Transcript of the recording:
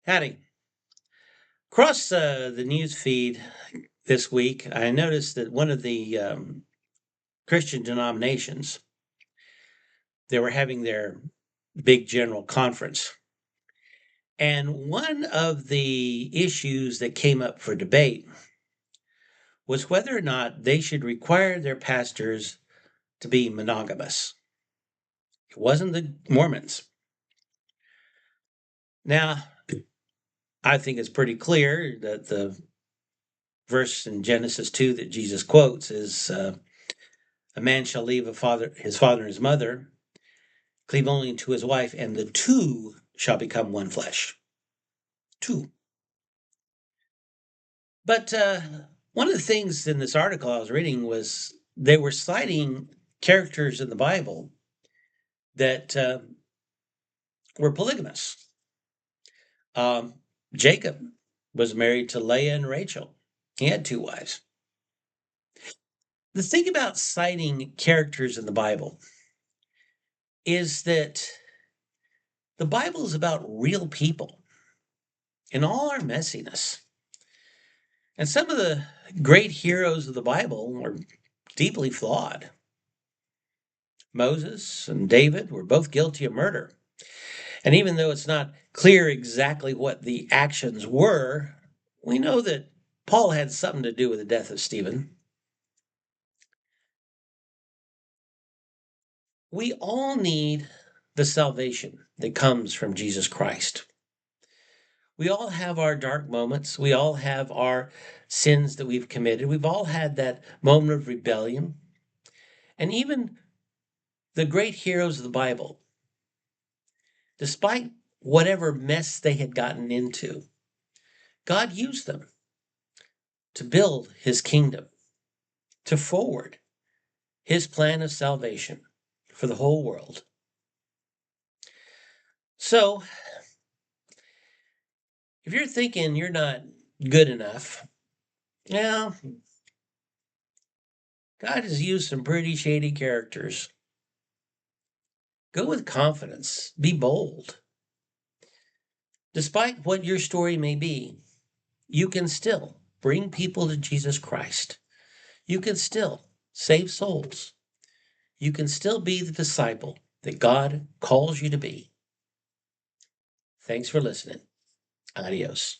Howdy. Across the news feed this week, I noticed that one of the Christian denominations, they were having their big general conference. And one of the issues that came up for debate was whether or not they should require their pastors to be monogamous. It wasn't the Mormons. Now, I think it's pretty clear that the verse in Genesis 2 that Jesus quotes is a man shall leave his father and his mother, cleave only to his wife, and the two shall become one flesh. Two. But one of the things in this article I was reading was they were citing characters in the Bible that were polygamous. Jacob was married to Leah and Rachel. He had two wives. The thing about citing characters in the Bible is that the Bible is about real people in all our messiness. And some of the great heroes of the Bible are deeply flawed. Moses and David were both guilty of murder. And even though it's not clear exactly what the actions were, we know that Paul had something to do with the death of Stephen. We all need the salvation that comes from Jesus Christ. We all have our dark moments. We all have our sins that we've committed. We've all had that moment of rebellion. And even the great heroes of the Bible, despite whatever mess they had gotten into, God used them to build his kingdom, to forward his plan of salvation for the whole world. So, if you're thinking you're not good enough, yeah, God has used some pretty shady characters. Go with confidence, be bold. Despite what your story may be, you can still bring people to Jesus Christ. You can still save souls. You can still be the disciple that God calls you to be. Thanks for listening. Adios.